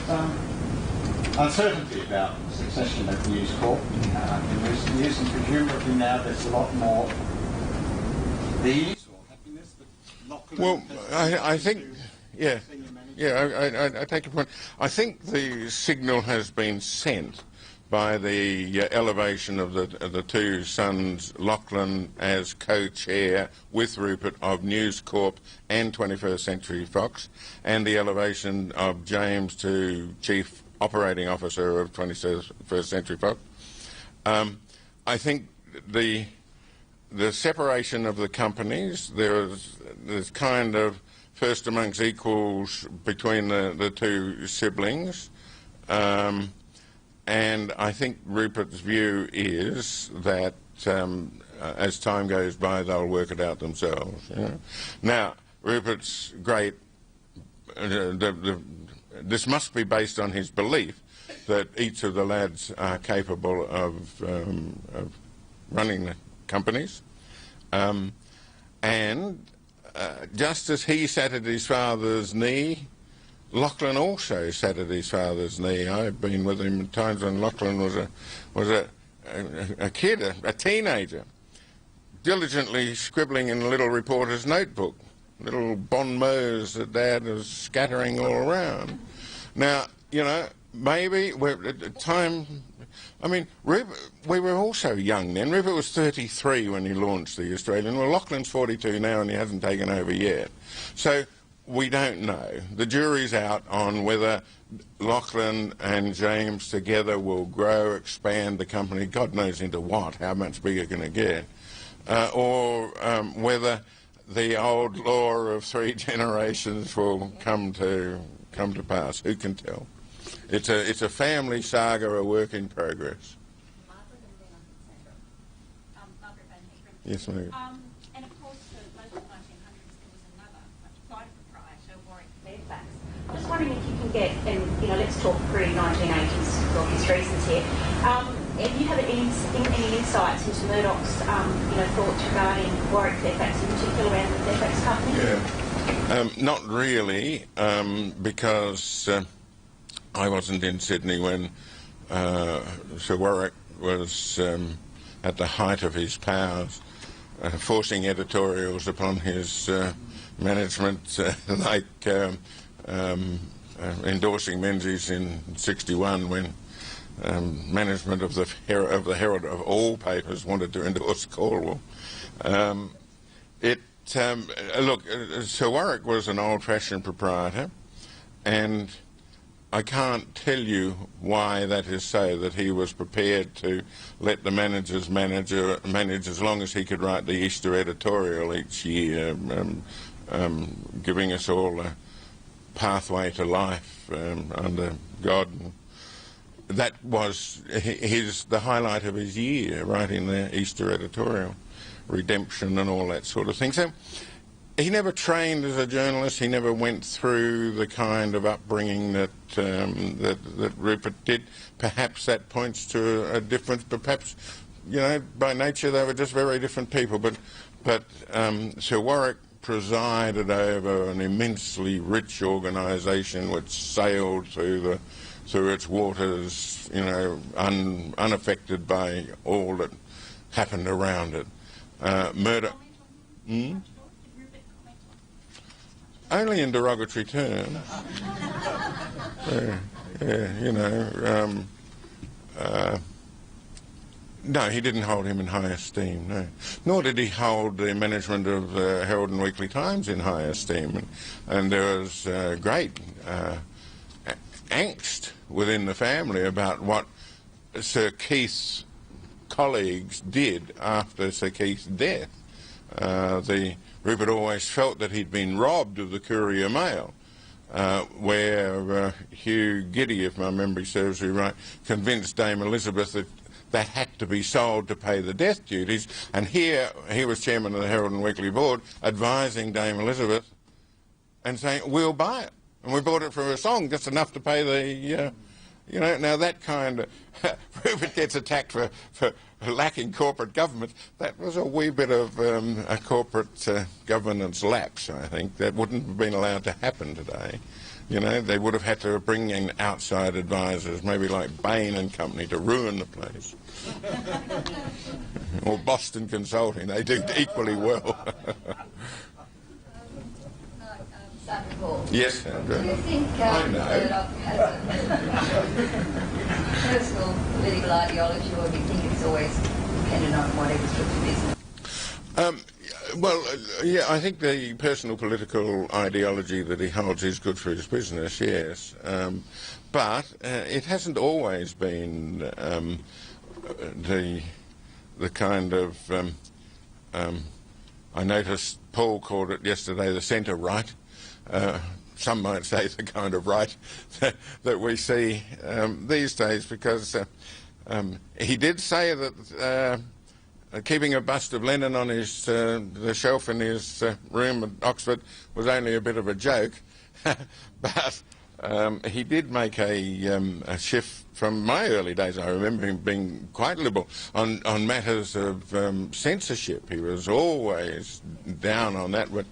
uncertainty about succession at News Corp in recent years, and presumably now there's a lot more ease or happiness that Lachlan. Well, I think, yeah, I take your point. I think the signal has been sent by the elevation of the two sons, Lachlan as co-chair with Rupert of News Corp and 21st Century Fox, and the elevation of James to Chief Operating Officer of 21st Century Fox. I think the separation of the companies, there's kind of first amongst equals between the two siblings, and I think Rupert's view is that as time goes by they'll work it out themselves. You know? Now, Rupert's great, this must be based on his belief that each of the lads are capable of running the companies. And just as he sat at his father's knee, Lachlan also sat at his father's knee. I've been with him at times when Lachlan was a kid, a teenager, diligently scribbling in a little reporter's notebook, little bon mots that Dad was scattering all around. Now, you know, maybe at the time, I mean, we were also young then. Rupert was 33 when he launched the Australian. Well, Lachlan's 42 now and he hasn't taken over yet. So we don't know. The jury's out on whether Lachlan and James together will grow, expand the company, God knows into what, how much bigger can it get, or whether the old law of 3 generations will come to pass. Who can tell? It's a family saga, a work in progress. Margaret Van Heeren. Yes, Margaret. And of course, for most of the 1900s, there was another much quieter proprietor, Warwick Fairfax. I'm just wondering if you can get, and you know, let's talk pre-1980s for his reasons here. If you have any insights into Murdoch's, thoughts regarding Warwick Fairfax, in particular around the Fairfax company? Yeah. Not really, because I wasn't in Sydney when Sir Warwick was at the height of his powers, forcing editorials upon his management, like endorsing Menzies in '61 when management of the Herald of all papers wanted to endorse Caldwell. Look, Sir Warwick was an old-fashioned proprietor, and I can't tell you why that is so, that he was prepared to let the managers manage as long as he could write the Easter editorial each year, giving us all a pathway to life under God. That was the highlight of his year, writing the Easter editorial, redemption and all that sort of thing. So he never trained as a journalist. He never went through the kind of upbringing that that Rupert did. Perhaps that points to a difference. But perhaps, you know, by nature they were just very different people. But Sir Warwick presided over an immensely rich organisation which sailed through the through its waters, you know, unaffected by all that happened around it. Murdoch. Only in derogatory terms. You know. No, he didn't hold him in high esteem, no. Nor did he hold the management of the Herald and Weekly Times in high esteem. And there was great angst within the family about what Sir Keith's colleagues did after Sir Keith's death. Rupert always felt that he'd been robbed of the Courier Mail, where Hugh Giddy, if my memory serves me right, convinced Dame Elizabeth that had to be sold to pay the death duties, and here he was chairman of the Herald and Weekly Board, advising Dame Elizabeth and saying, we'll buy it. And we bought it for a song, just enough to pay the, you know, now that kind of, Rupert gets attacked for lacking corporate government. That was a wee bit of a corporate governance lapse, I think. That wouldn't have been allowed to happen today. You know, they would have had to bring in outside advisors, maybe like Bain and Company, to ruin the place. Or Boston Consulting, they did equally well. Yes, Sandra. Do you think Murdoch has a personal political ideology, or do you think it's always dependent on whatever's good for business? Well, yeah, I think the personal political ideology that he holds is good for his business, yes. But it hasn't always been the kind of... I noticed Paul called it yesterday the centre-right. Some might say the kind of right that we see these days, because he did say that keeping a bust of Lenin on his the shelf in his room at Oxford was only a bit of a joke, but he did make a shift from my early days. I remember him being quite liberal on matters of censorship. He was always down on that, but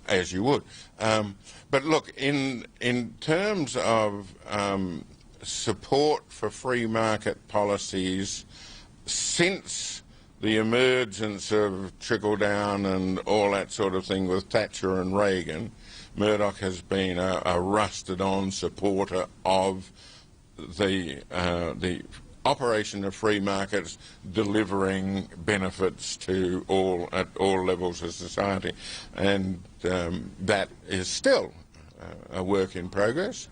as you would. But look, in terms of support for free market policies, since the emergence of trickle-down and all that sort of thing with Thatcher and Reagan, Murdoch has been a rusted-on supporter of the operation of free markets delivering benefits to all at all levels of society, and that is still a work in progress.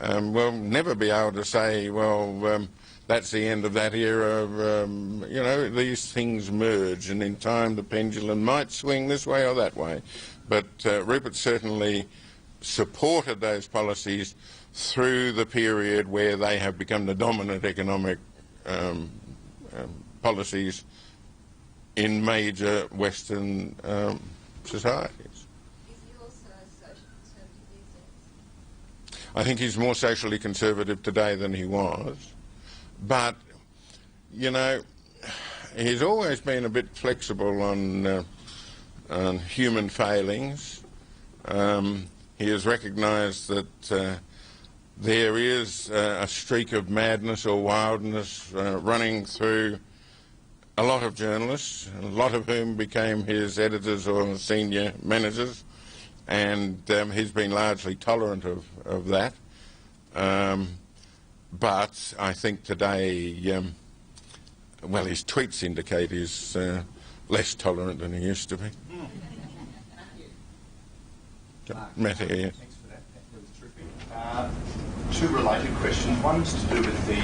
We'll never be able to say, well, that's the end of that era. You know, these things merge, and in time the pendulum might swing this way or that way. But Rupert certainly supported those policies through the period where they have become the dominant economic policies in major Western societies. Is he also a social conservative these days? I think he's more socially conservative today than he was. But, you know, he's always been a bit flexible on human failings. He has recognised that there is a streak of madness or wildness running through a lot of journalists, a lot of whom became his editors or senior managers, and he's been largely tolerant of that. But I think today, well, his tweets indicate he's less tolerant than he used to be. Matthew, yeah. Thanks for that. That was terrific. Two related questions. One's to do with the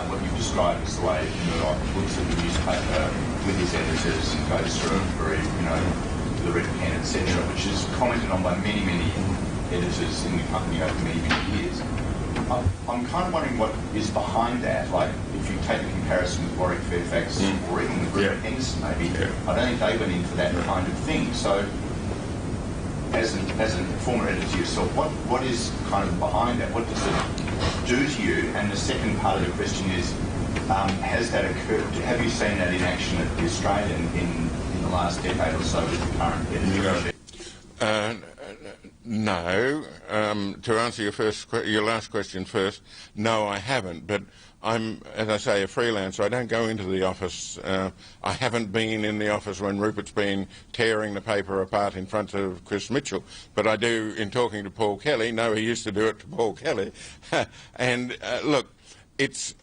what you've described as the way Murdoch looks at the newspaper with his editors and goes through it very, you know, the red pen, etc., which is commented on by many, many editors in the company over many, many years. I'm kind of wondering what is behind that. Like, if you take a comparison with Warwick Fairfax or even with Rupert Henderson, maybe, I don't think they went in for that kind of thing. So, as a former editor yourself, what is kind of behind that? What does it do to you? And the second part of the question is, has that occurred? Have you seen that in action at the Australian in the last decade or so with the current editor? No. To answer your last question first, no, I haven't. But I'm, as I say, a freelancer. I don't go into the office. I haven't been in the office when Rupert's been tearing the paper apart in front of Chris Mitchell. But I do in talking to Paul Kelly. No, he used to do it to Paul Kelly. And look, it's.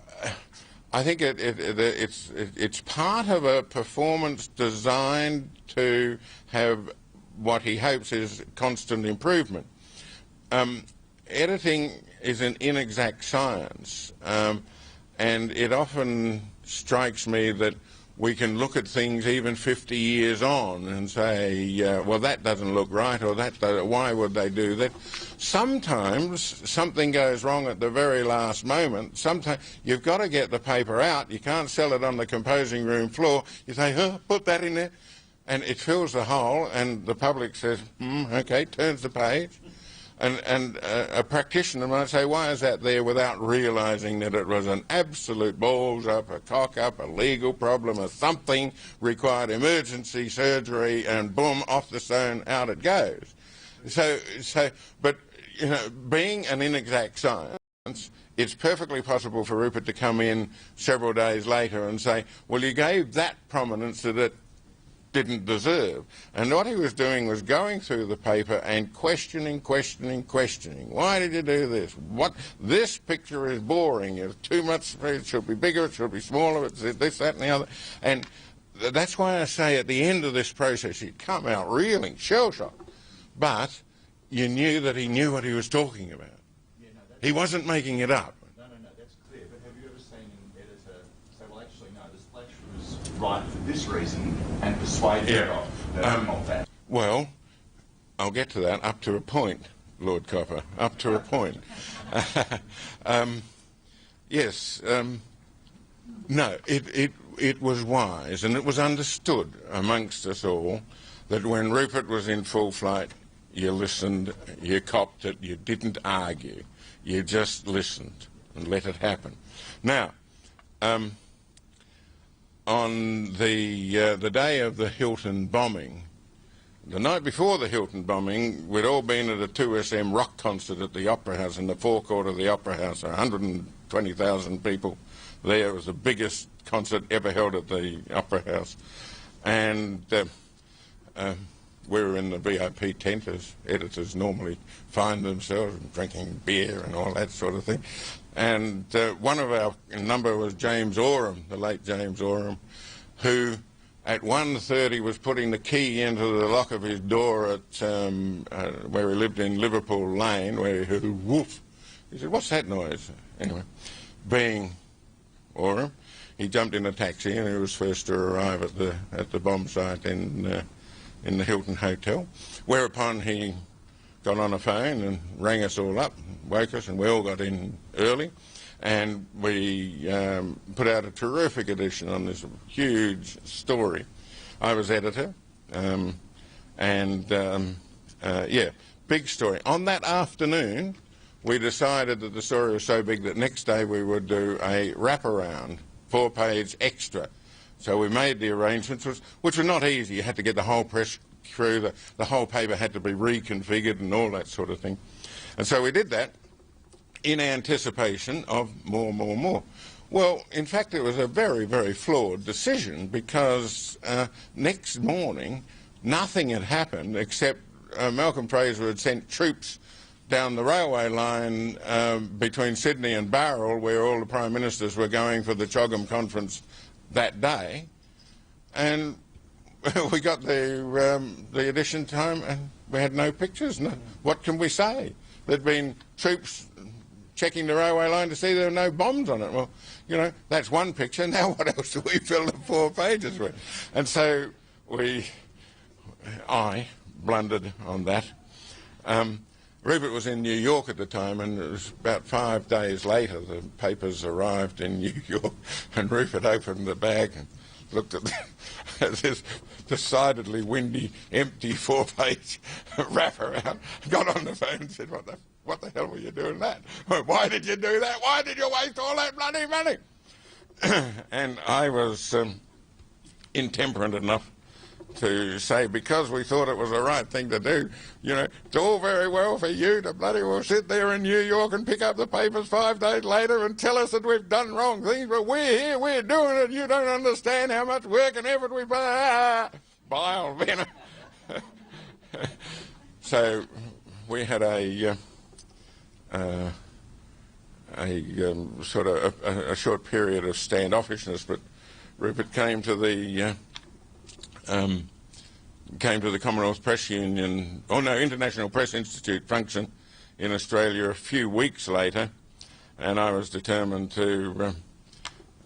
I think it's part of a performance designed to have what he hopes is constant improvement. Editing is an inexact science, and it often strikes me that we can look at things even 50 years on and say, well, that doesn't look right, or why would they do that? Sometimes something goes wrong at the very last moment. Sometimes you've got to get the paper out. You can't sell it on the composing room floor. You say, oh, put that in there. And it fills the hole, and the public says, okay, turns the page. And a practitioner might say, why is that there, without realising that it was an absolute balls-up, a cock-up, a legal problem, or something required emergency surgery, and boom, off the stone, out it goes. But, you know, being an inexact science, it's perfectly possible for Rupert to come in several days later and say, well, you gave that prominence that it didn't deserve. And what he was doing was going through the paper and questioning. Why did you do this? What? This picture is boring. It's too much. It should be bigger. It should be smaller. It's this, that, and the other. And that's why I say at the end of this process, he'd come out reeling, shell-shocked. But you knew that he knew what he was talking about. Yeah, no, he wasn't making it up. No, that's clear. But have you ever seen an editor say, well, actually, no, this flash was right for this reason, and persuade you of that? Well, I'll get to that up to a point, Lord Copper, up to a point. Yes, no, it was wise, and it was understood amongst us all that when Rupert was in full flight, you listened, you copped it, you didn't argue, you just listened and let it happen. Now, on the day of the Hilton bombing, the night before the Hilton bombing, we'd all been at a 2SM rock concert at the Opera House, in the forecourt of the Opera House, 120,000 people there. It was the biggest concert ever held at the Opera House. And we were in the VIP tent, as editors normally find themselves, drinking beer and all that sort of thing. And one of our number was James Oram, the late James Oram, who at 1:30 was putting the key into the lock of his door at where he lived in Liverpool Lane, where he heard a woof. He said, "What's that noise?" Anyway, being Oram, he jumped in a taxi, and he was first to arrive at the bomb site in the Hilton Hotel, whereupon he got on a phone and rang us all up, woke us, and we all got in early, and we put out a terrific edition on this huge story. I was editor, yeah, big story. On that afternoon, we decided that the story was so big that next day we would do a wraparound, 4-page extra. So we made the arrangements, which were not easy. You had to get the whole press crew, the whole paper had to be reconfigured and all that sort of thing. And so we did that in anticipation of more. Well, in fact, it was a very, very flawed decision, because next morning nothing had happened except Malcolm Fraser had sent troops down the railway line between Sydney and Bowral, where all the Prime Ministers were going for the Chogham Conference that day, and we got the edition time and we had no pictures. No, what can we say? There'd been troops checking the railway line to see there were no bombs on it. Well, you know, that's one picture. Now what else do we fill the 4 pages with? And so I blundered on that. Rupert was in New York at the time, and it was about 5 days later the papers arrived in New York, and Rupert opened the bag and looked at this decidedly windy, empty 4-page wraparound, got on the phone and said, what the hell were you doing that? Why did you do that? Why did you waste all that bloody money? And I was intemperate enough to say, because we thought it was the right thing to do, you know, it's all very well for you to bloody well sit there in New York and pick up the papers 5 days later and tell us that we've done wrong things, but we're here, we're doing it, you don't understand how much work and effort we put. Bile venom. So we had a sort of a short period of standoffishness, but Rupert came to the Commonwealth Press Union, International Press Institute function in Australia a few weeks later, and I was determined to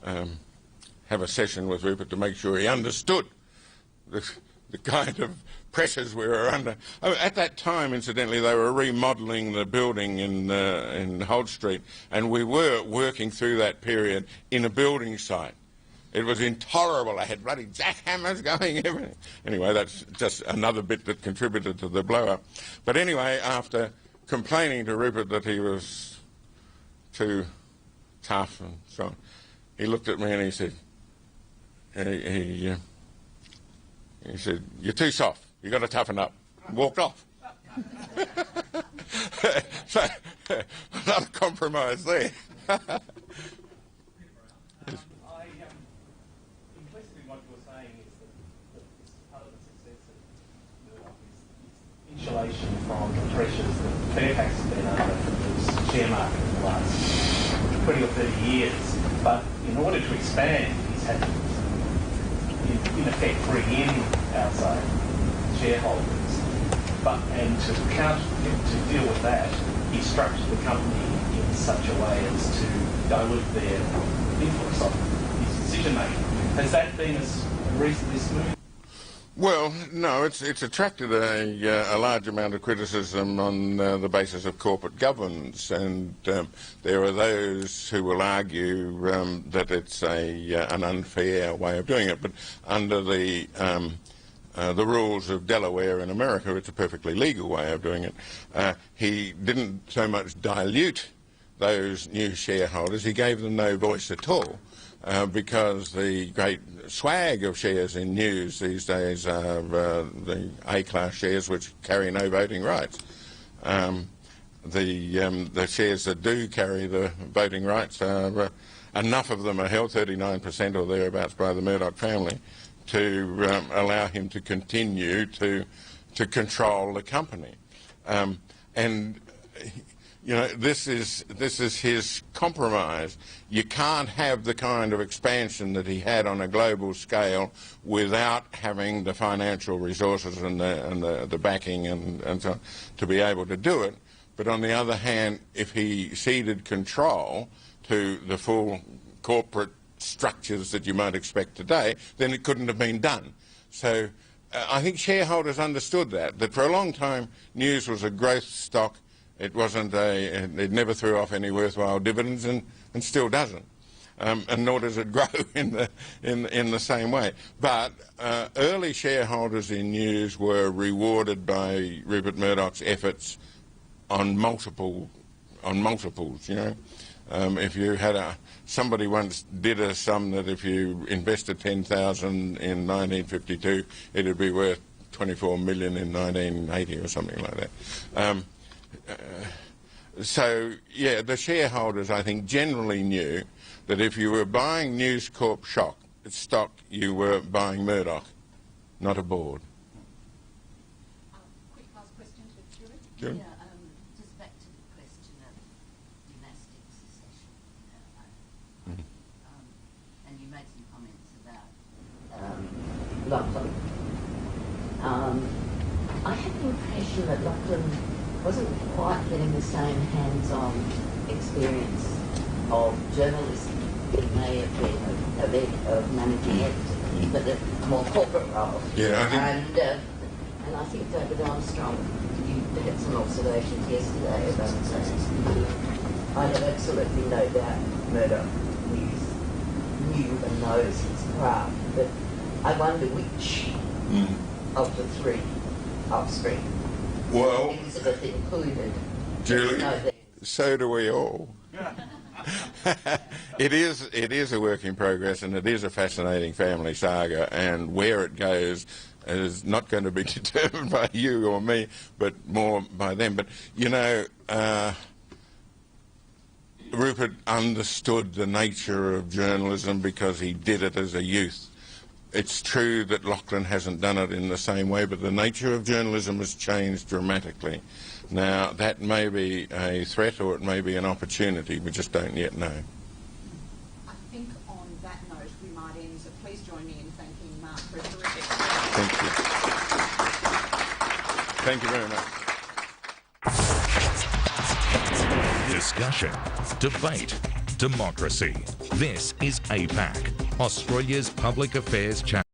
have a session with Rupert to make sure he understood the kind of pressures we were under. At that time, incidentally, they were remodelling the building in Holt Street, and we were working through that period in a building site. It was intolerable. I had bloody jackhammers going, everything. Anyway, that's just another bit that contributed to the blow-up. But anyway, after complaining to Rupert that he was too tough and so on, he looked at me and he said, he said, "You're too soft. You've got to toughen up." And walked off. So, not a compromise there. Implicitly what you're saying is that part of the success of Murdoch is insulation from the pressures that Fairfax has been under from the share market in the last 20 or 30 years. But in order to expand, he's had to, in effect, bring in outside shareholders. And to deal with that, he structured the company in such a way as to dilute their influence on his decision making. Has that been a reason this move? Well, no, it's attracted a large amount of criticism on the basis of corporate governance, and there are those who will argue that it's an unfair way of doing it, but under the rules of Delaware in America, it's a perfectly legal way of doing it. He didn't so much dilute those new shareholders, he gave them no voice at all, because the great swag of shares in news these days are the A-class shares which carry no voting rights. The shares that do carry the voting rights, are enough of them are held, 39% or thereabouts, by the Murdoch family, to allow him to continue to control the company. And you know, this is his compromise. You can't have the kind of expansion that he had on a global scale without having the financial resources and the backing and so on to be able to do it. But on the other hand, if he ceded control to the full corporate structures that you might expect today, then it couldn't have been done. So I think shareholders understood that for a long time news was a growth stock. It wasn't it never threw off any worthwhile dividends, and still doesn't, and nor does it grow in the same way. But early shareholders in news were rewarded by Rupert Murdoch's efforts on multiples. You know, if you had somebody once did a sum that if you invested 10,000 in 1952, it would be worth 24 million in 1980 or something like that. So, yeah, the shareholders, I think, generally knew that if you were buying News Corp stock, you were buying Murdoch, not a board. Quick last question to Julie. Julie? Yeah, just back to the question of dynastic succession. And you made some comments about Lachlan. I had the impression that Lachlan wasn't quite getting the same hands-on experience of journalism that he may have been of managing editor, but a more corporate role. Yeah, I think... And I think David Armstrong, you had some observations yesterday about that. I have absolutely no doubt Murdoch knew and knows his craft, but I wonder which of the three upstream. Well, Elizabeth included. Julie, so do we all. It is a work in progress, and it is a fascinating family saga, and where it goes is not going to be determined by you or me, but more by them. But, you know, Rupert understood the nature of journalism because he did it as a youth. It's true that Lachlan hasn't done it in the same way, but the nature of journalism has changed dramatically. Now, that may be a threat or it may be an opportunity. We just don't yet know. I think on that note we might end, so please join me in thanking Mark for a terrific. Thank you. Thank you very much. Discussion, debate, democracy. This is APAC, Australia's public affairs channel.